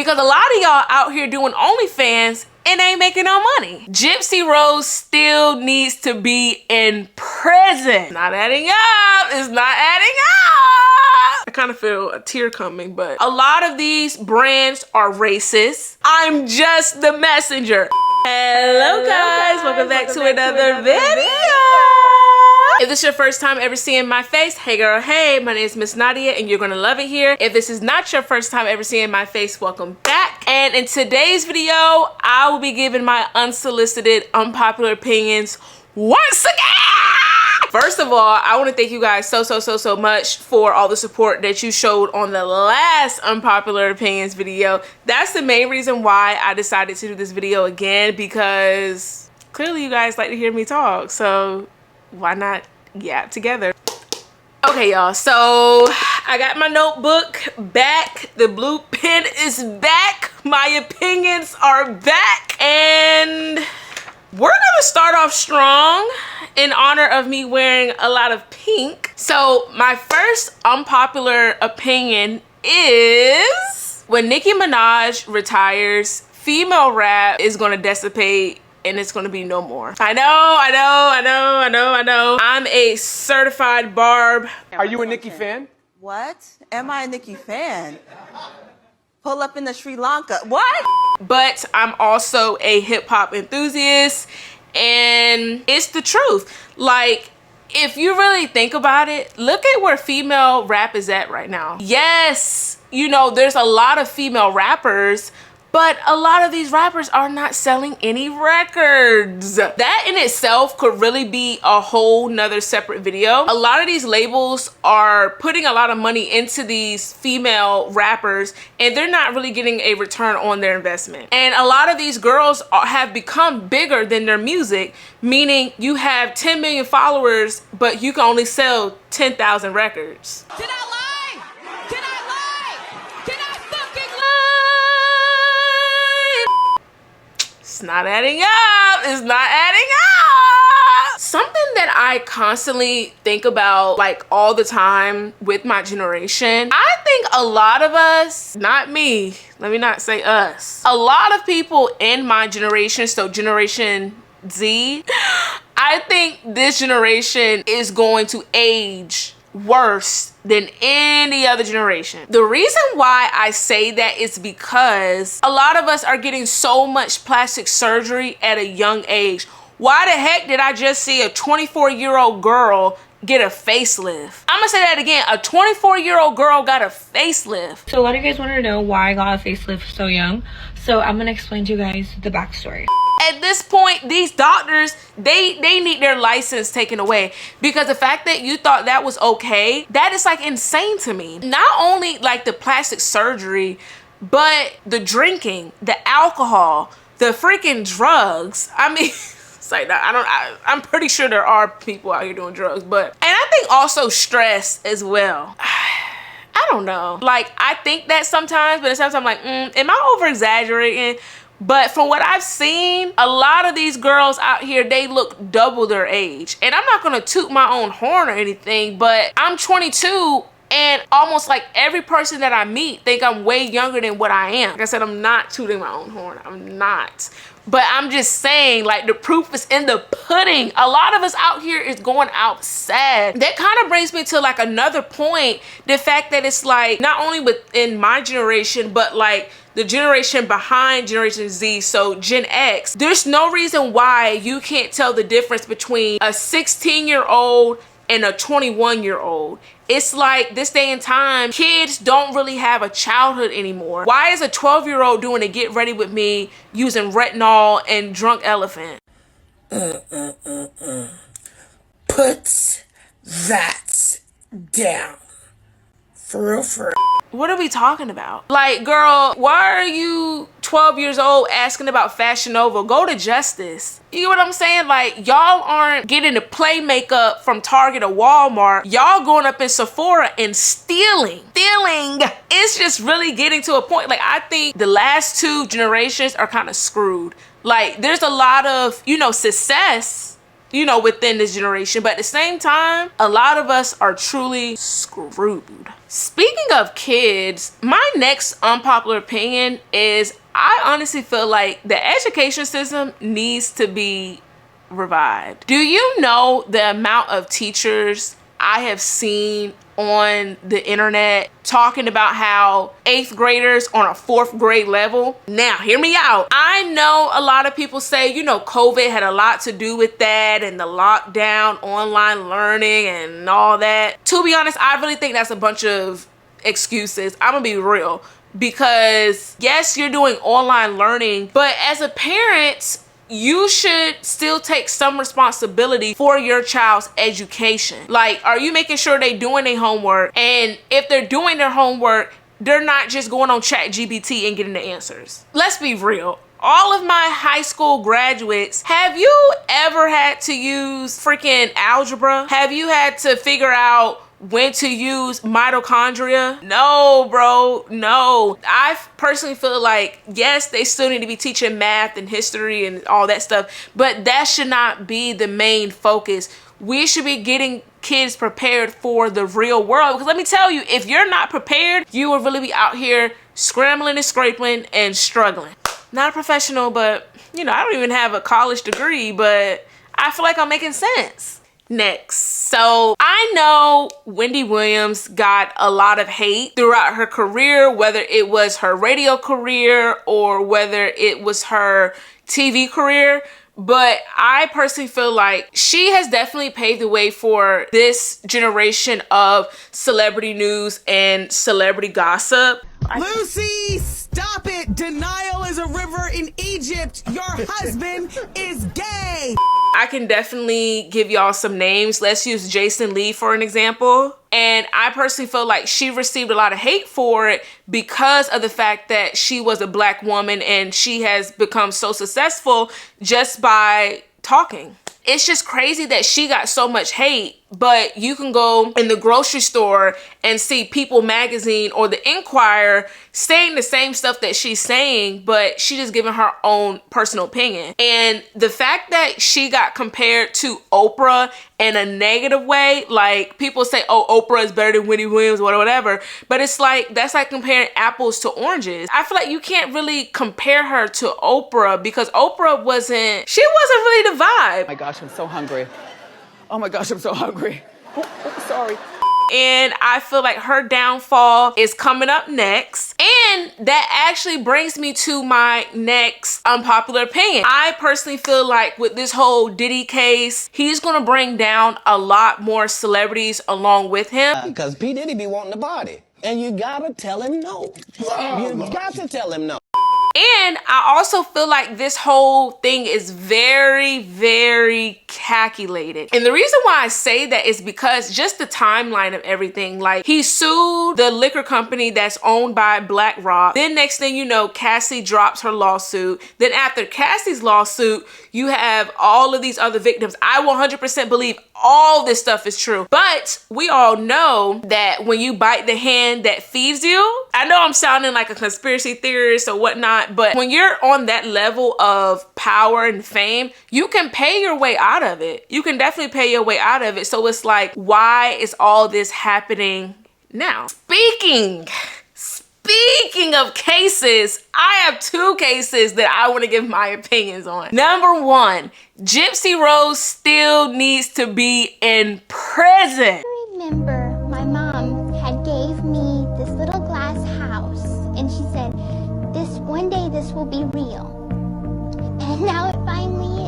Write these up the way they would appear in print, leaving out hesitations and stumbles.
because a lot of y'all out here doing OnlyFans and ain't making no money. Gypsy Rose still needs to be in prison. Not adding up. It's not adding up. I kind of feel a tear coming, but a lot of these brands are racist. I'm just the messenger. Hello guys, welcome back to another video. If this is your first time ever seeing my face, hey girl, hey, my name is Miss Nadia and you're gonna love it here. If this is not your first time ever seeing my face, welcome back. And in today's video, I will be giving my unsolicited, unpopular opinions once again. First of all, I want to thank you guys so much for all the support that you showed on the last unpopular opinions video. That's the main reason why I decided to do this video again, because clearly you guys like to hear me talk, so why not yap together? Okay y'all, so I got my notebook back, the blue pen is back, my opinions are back, and we're gonna start off strong in honor of me wearing a lot of pink. So my first unpopular opinion is when Nicki Minaj retires, female rap is gonna dissipate and it's gonna be no more. I know. I'm a certified barb. Are you a Nicki fan? What? Am I a Nicki fan? Pull up in the Sri Lanka. What? But I'm also a hip hop enthusiast, and it's the truth. Like, if you really think about it, look at where female rap is at right now. Yes, you know, there's a lot of female rappers, but a lot of these rappers are not selling any records. That in itself could really be a whole nother separate video. A lot of these labels are putting a lot of money into these female rappers and they're not really getting a return on their investment. And a lot of these girls have become bigger than their music, meaning you have 10 million followers, but you can only sell 10,000 records. Did I lie? Did I lie? Did I fucking lie? It's not adding up. It's not adding up. Something that I constantly think about, like all the time with my generation, I think a lot of us, not me, let me not say us, a lot of people in my generation, so Generation Z, I think this generation is going to age worse than any other generation. The reason why I say that is because a lot of us are getting so much plastic surgery at a young age. Why the heck did I just see a 24-year-old girl get a facelift? I'm gonna say that again. A 24-year-old girl got a facelift. So a lot of you guys wanted to know why I got a facelift so young. So I'm gonna explain to you guys the backstory. At this point, these doctors, they need their license taken away, because the fact that you thought that was okay, that is like insane to me. Not only like the plastic surgery, but the drinking, the alcohol, the freaking drugs. I mean, it's like I'm pretty sure there are people out here doing drugs, but, and I think also stress as well. I don't know. Like, I think that sometimes, but at the same time I'm like, am I over exaggerating? But from what I've seen, a lot of these girls out here, they look double their age. And I'm not gonna toot my own horn or anything, but I'm 22 and almost like every person that I meet think I'm way younger than what I am. Like I said, I'm not tooting my own horn, I'm not. But I'm just saying, like, the proof is in the pudding. A lot of us out here is going out sad. That kind of brings me to like another point, the fact that it's like not only within my generation, but like the generation behind Generation Z, so Gen X. There's no reason why you can't tell the difference between a 16-year-old and a 21-year-old. It's like this day and time, kids don't really have a childhood anymore. Why is a 12-year-old doing a get ready with me using retinol and drunk elephant? Put that down. For real, for real. What are we talking about? Like, girl, why are you 12 years old asking about Fashion Nova? Go to Justice. You know what I'm saying? Like, y'all aren't getting the play makeup from Target or Walmart. Y'all going up in Sephora and stealing. It's just really getting to a point. Like, I think the last two generations are kind of screwed. Like, there's a lot of, you know, success. you know, within this generation. But at the same time, a lot of us are truly screwed. Speaking of kids, my next unpopular opinion is I honestly feel like the education system needs to be revived. Do you know the amount of teachers I have seen on the internet talking about how 8th graders on a 4th grade level? Now, hear me out. I know a lot of people say, you know, COVID had a lot to do with that and the lockdown, online learning and all that. To be honest, I really think that's a bunch of excuses. I'm gonna be real. Because yes, you're doing online learning, but as a parent, you should still take some responsibility for your child's education. Like, are you making sure they're doing their homework? And if they're doing their homework, they're not just going on ChatGPT and getting the answers. Let's be real. All of my high school graduates, have you ever had to use freaking algebra? Have you had to figure out when to use mitochondria? No, bro, no. I personally feel like, yes, they still need to be teaching math and history and all that stuff, but that should not be the main focus. We should be getting kids prepared for the real world, because let me tell you, if you're not prepared, you will really be out here scrambling and scraping and struggling. Not a professional, but you know, I don't even have a college degree, but I feel like I'm making sense. Next, so I know Wendy Williams got a lot of hate throughout her career, whether it was her radio career or whether it was her TV career, but I personally feel like she has definitely paved the way for this generation of celebrity news and celebrity gossip. Lucy, stop it! Denial is a river in Egypt. Your husband is gay. I can definitely give y'all some names. Let's use Jason Lee for an example. And I personally feel like she received a lot of hate for it because of the fact that she was a Black woman and she has become so successful just by talking. It's just crazy that she got so much hate, but you can go in the grocery store and see People magazine or the Inquirer saying the same stuff that she's saying, but she just giving her own personal opinion. And the fact that she got compared to Oprah in a negative way, like people say, oh, Oprah is better than Wendy Williams or whatever, but it's like, that's like comparing apples to oranges. I feel like you can't really compare her to Oprah because Oprah wasn't really the vibe. Oh my gosh, I'm so hungry. Oh my gosh, I'm so hungry. Oh, sorry. And I feel like her downfall is coming up next. And that actually brings me to my next unpopular opinion. I personally feel like with this whole Diddy case, he's gonna bring down a lot more celebrities along with him. Because P. Diddy be wanting to party. And you gotta tell him no. You got to tell him no. And I also feel like this whole thing is very, very calculated. And the reason why I say that is because just the timeline of everything. Like, he sued the liquor company that's owned by BlackRock. Then next thing you know, Cassie drops her lawsuit. Then after Cassie's lawsuit, you have all of these other victims. I 100% believe all this stuff is true. But we all know that when you bite the hand that feeds you, I know I'm sounding like a conspiracy theorist or whatnot, but when you're on that level of power and fame, you can pay your way out of it. You can definitely pay your way out of it. So it's like, why is all this happening now? Speaking of cases, I have two cases that I want to give my opinions on. Number one, Gypsy Rose still needs to be in prison. I remember my mom had gave me this little glass house and she said, one day this will be real. And now it finally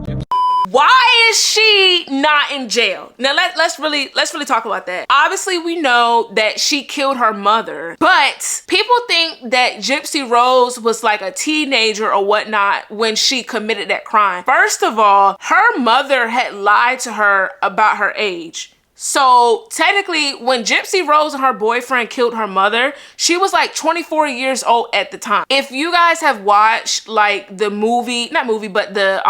is. Why is she not in jail? Now let's really talk about that. Obviously, we know that she killed her mother, but people think that Gypsy Rose was like a teenager or whatnot when she committed that crime. First of all, her mother had lied to her about her age. So technically, when Gypsy Rose and her boyfriend killed her mother, she was like 24 years old at the time. If you guys have watched like the movie, not movie, but the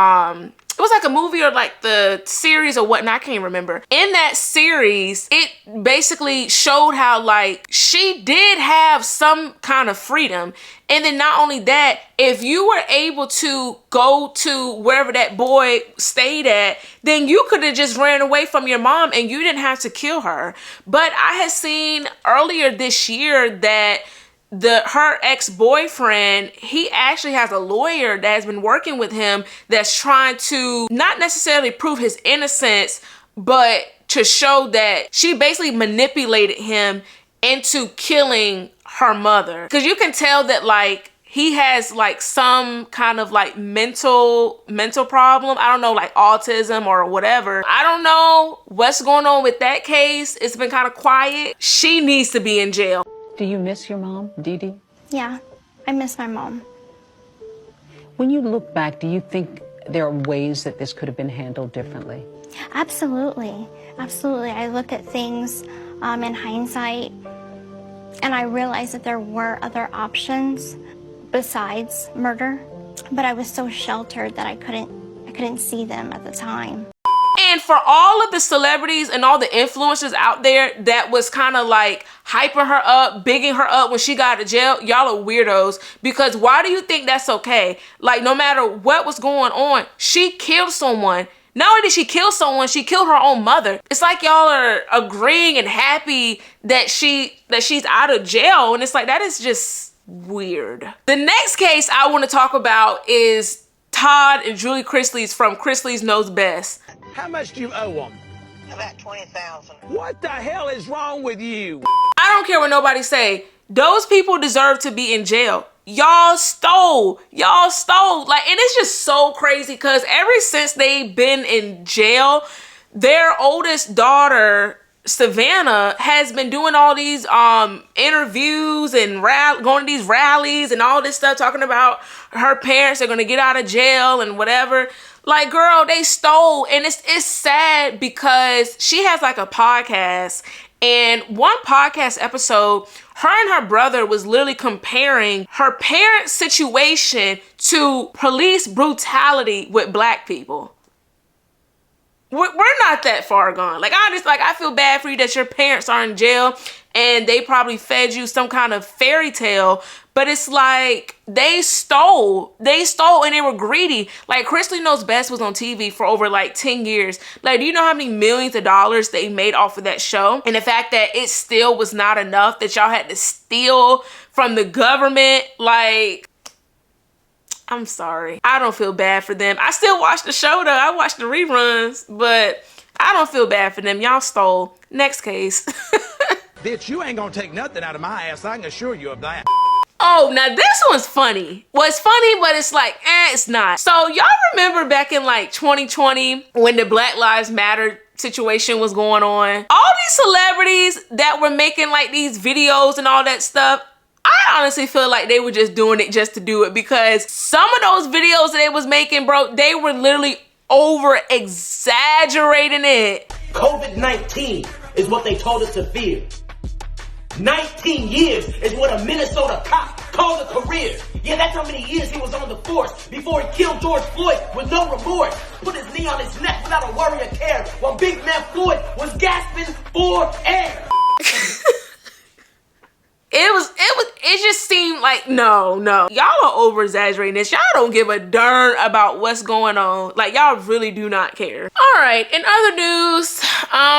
it was like a movie or like the series or whatnot, I can't remember. In that series, it basically showed how like she did have some kind of freedom. And then not only that, if you were able to go to wherever that boy stayed at, then you could have just ran away from your mom and you didn't have to kill her. But I had seen earlier this year that her ex-boyfriend, he actually has a lawyer that has been working with him that's trying to not necessarily prove his innocence, but to show that she basically manipulated him into killing her mother. Because you can tell that like he has like some kind of like mental problem. I don't know, like autism or whatever. I don't know what's going on with that case. It's been kind of quiet. She needs to be in jail. Do you miss your mom, Dee Dee? Yeah, I miss my mom. When you look back, do you think there are ways that this could have been handled differently? Absolutely. Absolutely. I look at things in hindsight and I realize that there were other options besides murder, but I was so sheltered that I couldn't see them at the time. And for all of the celebrities and all the influencers out there that was kind of like hyping her up, bigging her up when she got out of jail, y'all are weirdos. Because why do you think that's okay? Like, no matter what was going on, she killed someone. Not only did she kill someone, she killed her own mother. It's like y'all are agreeing and happy that she's out of jail. And it's like, that is just weird. The next case I want to talk about is Todd and Julie Chrisley's from Chrisley's Knows Best. How much do you owe them? About $20,000. What the hell is wrong with you? I don't care what nobody say. Those people deserve to be in jail. Y'all stole. Like, and it's just so crazy because ever since they've been in jail, their oldest daughter, Savannah, has been doing all these interviews and going to these rallies and all this stuff, talking about her parents are going to get out of jail and whatever. Like, girl, they stole. And it's sad because she has like a podcast, and one podcast episode, her and her brother was literally comparing her parents' situation to police brutality with black people. We're not that far gone. Like, I feel bad for you that your parents are in jail and they probably fed you some kind of fairy tale, but it's like they stole and they were greedy. Like, Chrisley Knows Best was on TV for over like 10 years. Like, do you know how many millions of dollars they made off of that show? And the fact that it still was not enough, that y'all had to steal from the government, like, I'm sorry. I don't feel bad for them. I still watch the show though. I watch the reruns, but I don't feel bad for them. Y'all stole. Next case. Bitch, you ain't gonna take nothing out of my ass. I can assure you of that. Oh, now this one's funny. Well, it's funny, but it's like, it's not. So y'all remember back in like 2020 when the Black Lives Matter situation was going on? All these celebrities that were making like these videos and all that stuff, I honestly feel like they were just doing it just to do it, because some of those videos that they was making, bro, they were literally over exaggerating it. COVID-19 is what they told us to fear. 19 years is what a Minnesota cop called a career. Yeah, that's how many years he was on the force before he killed George Floyd with no remorse. Put his knee on his neck without a worry or care while Big Man Floyd was gasping for air. It just seemed like, no. Y'all are over exaggerating this. Y'all don't give a darn about what's going on. Like, y'all really do not care. All right, in other news,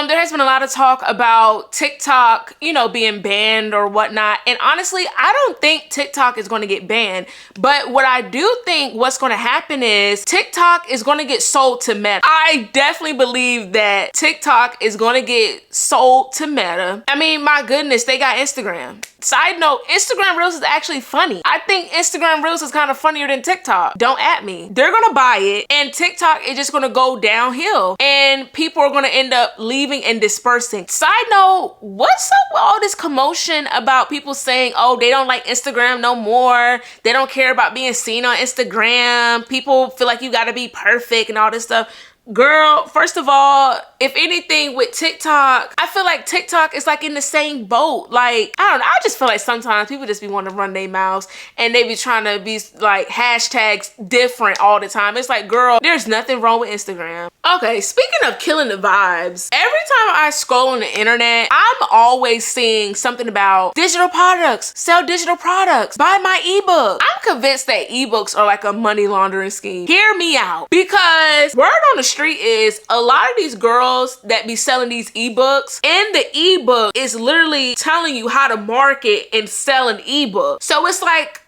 there has been a lot of talk about TikTok, you know, being banned or whatnot. And honestly, I don't think TikTok is going to get banned. But what I do think what's going to happen is TikTok is going to get sold to Meta. I definitely believe that TikTok is going to get sold to Meta. I mean, my goodness, they got Instagram. Side note, Instagram Reels is actually funny. I think Instagram Reels is kind of funnier than TikTok. Don't at me. They're gonna buy it and TikTok is just gonna go downhill and people are gonna end up leaving and dispersing. Side note, what's up with all this commotion about people saying, oh, they don't like Instagram no more. They don't care about being seen on Instagram. People feel like you gotta be perfect and all this stuff. Girl, first of all, if anything with TikTok, I feel like TikTok is like in the same boat. Like, I don't know, I just feel like sometimes people just be wanting to run their mouths and they be trying to be like hashtags different all the time. It's like, girl, there's nothing wrong with Instagram. Okay, speaking of killing the vibes, every time I scroll on the internet, I'm always seeing something about digital products, sell digital products, buy my ebook. I'm convinced that ebooks are like a money laundering scheme. Hear me out, because word on the street is a lot of these girls that be selling these ebooks, in the ebook is literally telling you how to market and sell an ebook. So it's like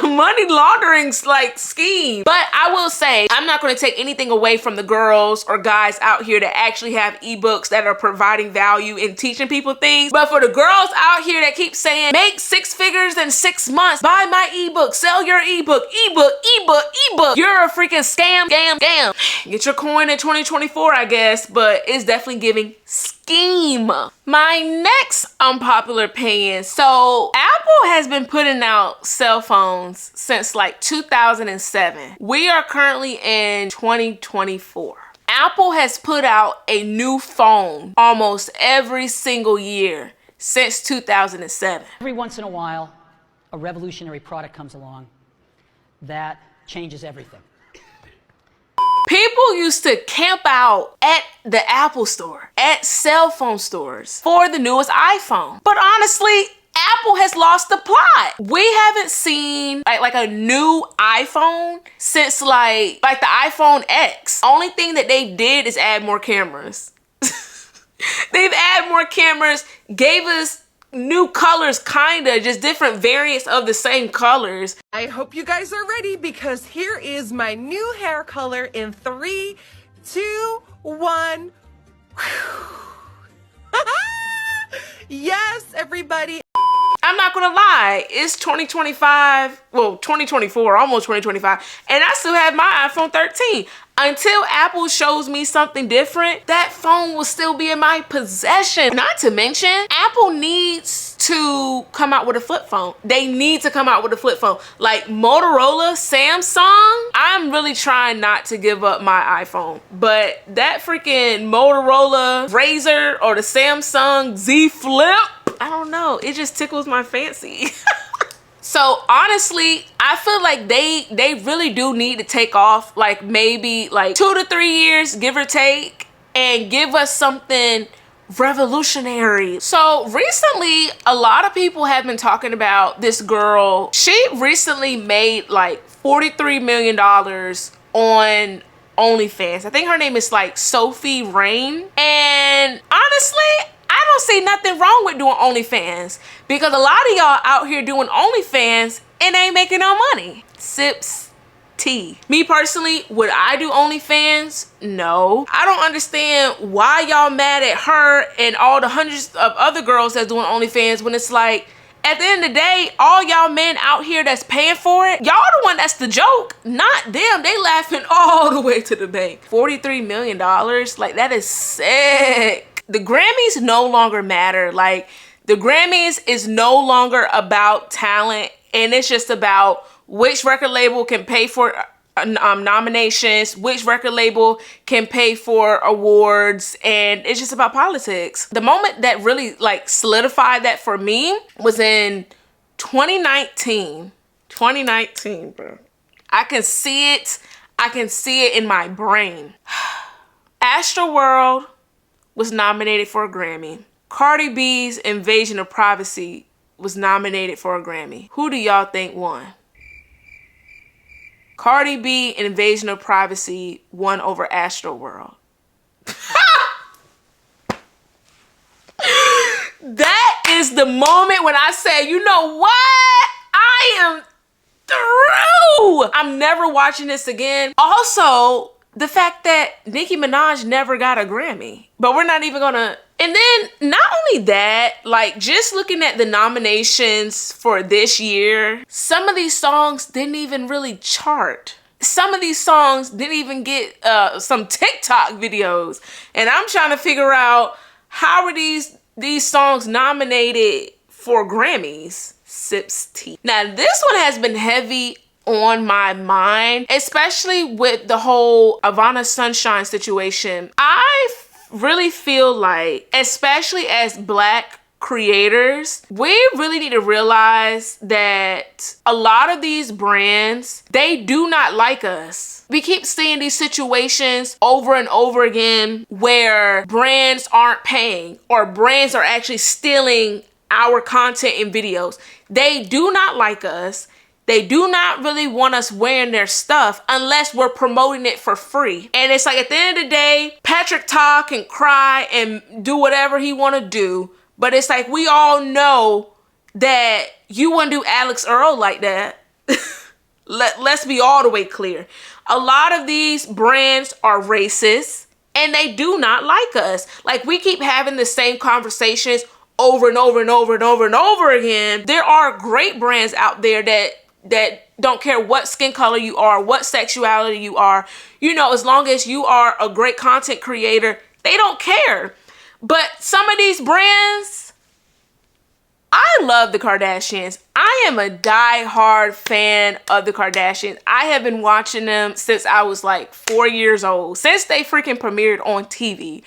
a money laundering like scheme. But I will say, I'm not going to take anything away from the girls or guys out here that actually have ebooks that are providing value and teaching people things. But for the girls out here that keep saying, make 6 figures in 6 months, buy my ebook, sell your ebook, ebook, you're a freaking scam. Get your coin in 2024, I guess, but it's definitely giving scheme. My next unpopular opinion. So Apple has been putting out cell phones since like 2007. We are currently in 2024. Apple has put out a new phone almost every single year since 2007. Every once in a while, a revolutionary product comes along that changes everything. People used to camp out at the Apple store, at cell phone stores for the newest iPhone. But honestly, Apple has lost the plot. We haven't seen like a new iPhone since like the iPhone X. Only thing that they did is add more cameras. They've added more cameras, gave us new colors, kinda, just different variants of the same colors. I hope you guys are ready, because here is my new hair color in 3, 2, 1. Yes, everybody. I'm not gonna lie, it's 2025, well, 2024, almost 2025, and I still have my iPhone 13. Until Apple shows me something different, that phone will still be in my possession. Not to mention, Apple needs to come out with a flip phone. They need to come out with a flip phone. Like Motorola, Samsung, I'm really trying not to give up my iPhone. But that freaking Motorola Razr or the Samsung Z Flip, I don't know, it just tickles my fancy. So honestly, I feel like they really do need to take off like maybe like 2 to 3 years, give or take, and give us something revolutionary. So recently, a lot of people have been talking about this girl. She recently made like $43 million on OnlyFans. I think her name is like Sophie Rain. And honestly, I don't see nothing wrong with doing OnlyFans, because a lot of y'all out here doing OnlyFans and ain't making no money. Sips tea. Me personally, would I do OnlyFans? No. I don't understand why y'all mad at her and all the hundreds of other girls that's doing OnlyFans, when it's like, at the end of the day, all y'all men out here that's paying for it, y'all the one that's the joke, not them. They laughing all the way to the bank. $43 million, like that is sick. The Grammys no longer matter. Like, the Grammys is no longer about talent, and it's just about which record label can pay for nominations, which record label can pay for awards, and it's just about politics. The moment that really like solidified that for me was in 2019. 2019, bro. I can see it. I can see it in my brain. Astroworld was nominated for a Grammy. Cardi B's Invasion of Privacy was nominated for a Grammy. Who do y'all think won? Cardi B and Invasion of Privacy won over Astroworld. That is the moment when I say, you know what? I am through. I'm never watching this again. Also, the fact that Nicki Minaj never got a Grammy, but we're not even gonna. And then not only that, like just looking at the nominations for this year, some of these songs didn't even really chart. Some of these songs didn't even get some TikTok videos. And I'm trying to figure out, how are these songs nominated for Grammys? Sips tea. Now this one has been heavy on my mind, especially with the whole Ivana Sunshine situation. I really feel like, especially as Black creators, we really need to realize that a lot of these brands, they do not like us. We keep seeing these situations over and over again where brands aren't paying or brands are actually stealing our content and videos. They do not like us. They do not really want us wearing their stuff unless we're promoting it for free. And it's like, at the end of the day, Patrick talk and cry and do whatever he want to do. But it's like, we all know that you wouldn't do Alex Earl like that. Let's be all the way clear. A lot of these brands are racist and they do not like us. Like, we keep having the same conversations over and over and over and over and over again. There are great brands out there that don't care what skin color you are, what sexuality you are. You know, as long as you are a great content creator, they don't care. But some of these brands, I love the Kardashians. I am a die-hard fan of the Kardashians. I have been watching them since I was like 4 years old, since they freaking premiered on TV.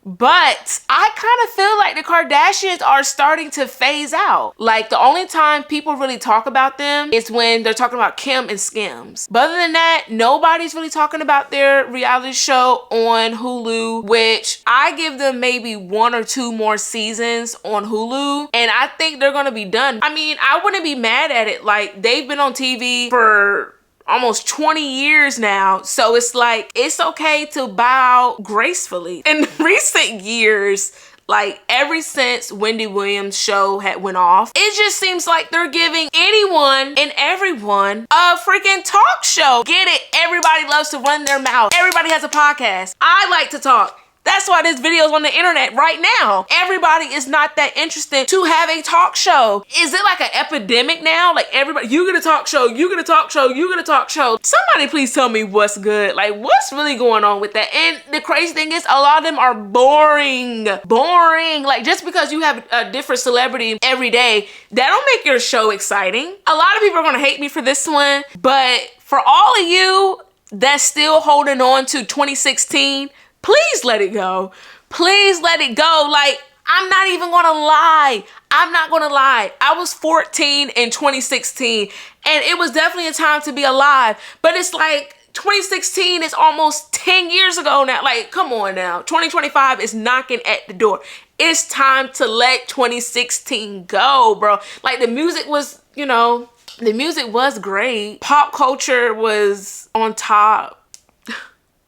But I kind of feel like the Kardashians are starting to phase out. Like, the only time people really talk about them is when they're talking about Kim and Skims. But other than that, nobody's really talking about their reality show on Hulu, which I give them maybe 1 or 2 more seasons on Hulu, and I think they're gonna be done. I mean, I wouldn't be mad at it. Like, they've been on TV for almost 20 years now, so it's like, it's okay to bow gracefully. In recent years, like ever since Wendy Williams' show had went off, it just seems like they're giving anyone and everyone a freaking talk show. Get it? Everybody loves to run their mouth. Everybody has a podcast. I like to talk. That's why there's videos on the internet right now. Everybody is not that interested to have a talk show. Is it like an epidemic now? Like, everybody, you get a talk show, you get a talk show, you get a talk show. Somebody please tell me what's good. Like, what's really going on with that? And the crazy thing is, a lot of them are boring. Boring. Like, just because you have a different celebrity every day, that don't make your show exciting. A lot of people are gonna hate me for this one, but for all of you that's still holding on to 2016, please let it go. Please let it go. Like, I'm not even gonna lie. I'm not gonna lie. I was 14 in 2016, and it was definitely a time to be alive. But it's like, 2016 is almost 10 years ago now. Like, come on now. 2025 is knocking at the door. It's time to let 2016 go, bro. Like, the music was, you know, the music was great. Pop culture was on top.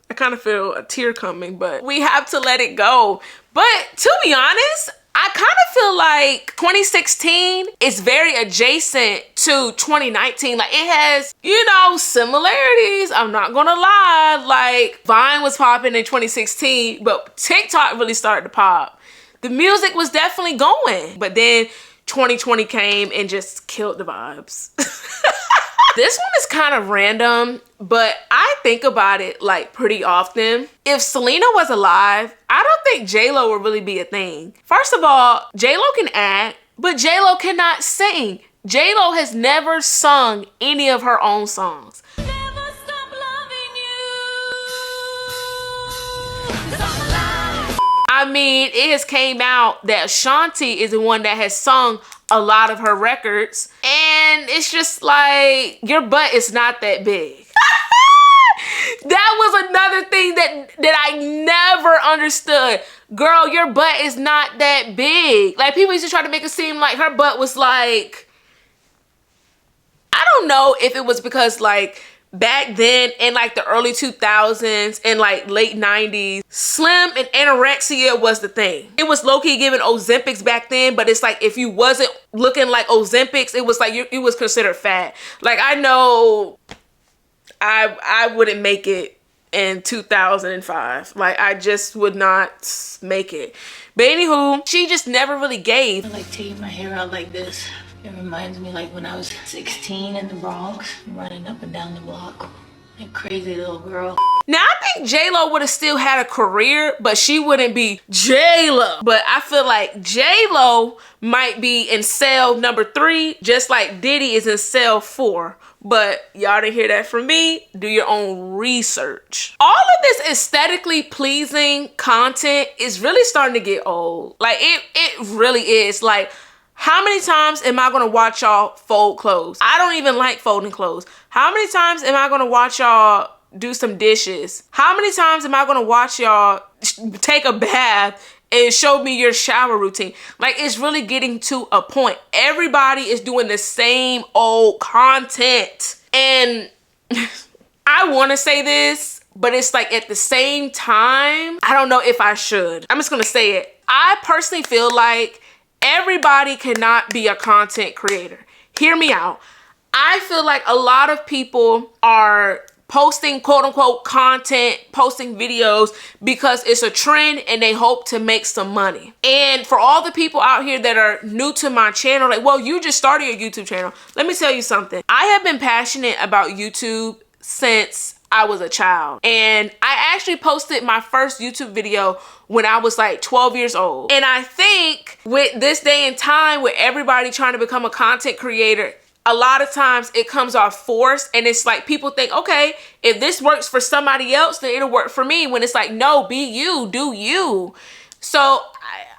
I kind of feel a tear coming, but we have to let it go. But to be honest, I kind of feel like 2016 is very adjacent to 2019. Like, it has, you know, similarities. I'm not gonna lie. Like, Vine was popping in 2016, but TikTok really started to pop. The music was definitely going, but then 2020 came and just killed the vibes. This one is kind of random, but I think about it like pretty often. If Selena was alive, I don't think J-Lo would really be a thing. First of all, J-Lo can act, but J-Lo cannot sing. J-Lo has never sung any of her own songs. I mean, it has came out that Shanti is the one that has sung a lot of her records, and it's just like, your butt is not that big. That was another thing that I never understood. Girl, your butt is not that big. Like, people used to try to make it seem like her butt was like, I don't know if it was because like back then in like the early 2000s and like late 90s, slim and anorexia was the thing. It was low-key giving Ozempics back then, but it's like, if you wasn't looking like Ozempics, it was like it was considered fat. Like, I know I wouldn't make it in 2005. Like, I just would not make it. But anywho, she just never really gave. I like taking my hair out like this. It reminds me like when I was 16 in the Bronx, running up and down the block You crazy little girl. Now, I think J-Lo would have still had a career, but she wouldn't be J-Lo. But I feel like J-Lo might be in cell number 3, just like Diddy is in cell 4. But y'all didn't hear that from me. Do your own research. All of this aesthetically pleasing content is really starting to get old. Like, it really is. Like, how many times am I gonna watch y'all fold clothes? I don't even like folding clothes. How many times am I gonna watch y'all do some dishes? How many times am I gonna watch y'all take a bath and show me your shower routine? Like, it's really getting to a point. Everybody is doing the same old content. And I wanna say this, but it's like at the same time, I don't know if I should. I'm just gonna say it. I personally feel like everybody cannot be a content creator. Hear me out. I feel like a lot of people are posting quote unquote content, posting videos because it's a trend and they hope to make some money. And for all the people out here that are new to my channel, like, well, you just started your YouTube channel. Let me tell you something. I have been passionate about YouTube since I was a child. And I actually posted my first YouTube video when I was like 12 years old. And I think with this day and time, with everybody trying to become a content creator, a lot of times it comes off forced, and it's like people think, okay, if this works for somebody else, then it'll work for me. When it's like, no, be you, do you. So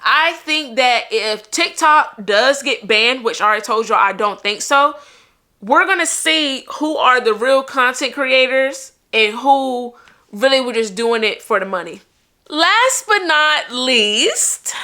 I think that if TikTok does get banned, which I already told you I don't think so, we're gonna see who are the real content creators and who really were just doing it for the money. Last but not least,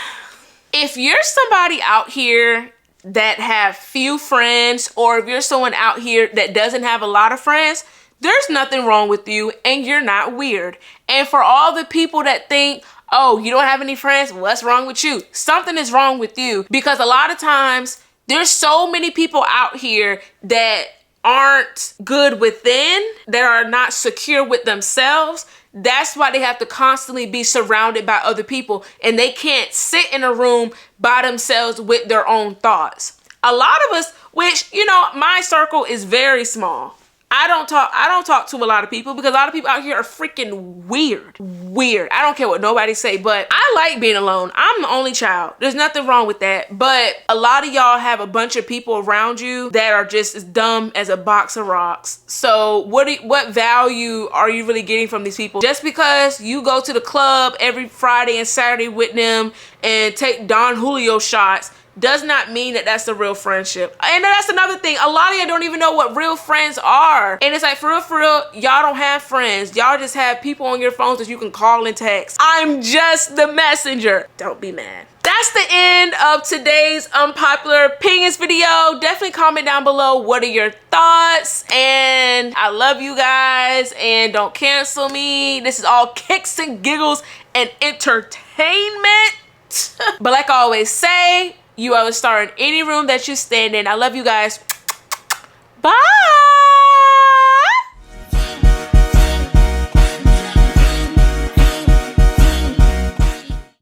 if you're somebody out here that have few friends, or if you're someone out here that doesn't have a lot of friends, there's nothing wrong with you and you're not weird. And for all the people that think, oh, you don't have any friends, what's wrong with you? Something is wrong with you, because a lot of times there's so many people out here that aren't good within, that are not secure with themselves. That's why they have to constantly be surrounded by other people, and they can't sit in a room by themselves with their own thoughts. A lot of us, which, you know, my circle is very small. I don't talk to a lot of people because a lot of people out here are freaking weird. I don't care what nobody say, but I like being alone. I'm the only child. There's nothing wrong with that. But a lot of y'all have a bunch of people around you that are just as dumb as a box of rocks. So what value are you really getting from these people? Just because you go to the club every Friday and Saturday with them and take Don Julio shots does not mean that that's a real friendship. And that's another thing. A lot of y'all don't even know what real friends are. And it's like, for real, y'all don't have friends. Y'all just have people on your phones that you can call and text. I'm just the messenger. Don't be mad. That's the end of today's unpopular opinions video. Definitely comment down below, what are your thoughts? And I love you guys, and don't cancel me. This is all kicks and giggles and entertainment. But like I always say, you are a star in any room that you stand in. I love you guys. Bye.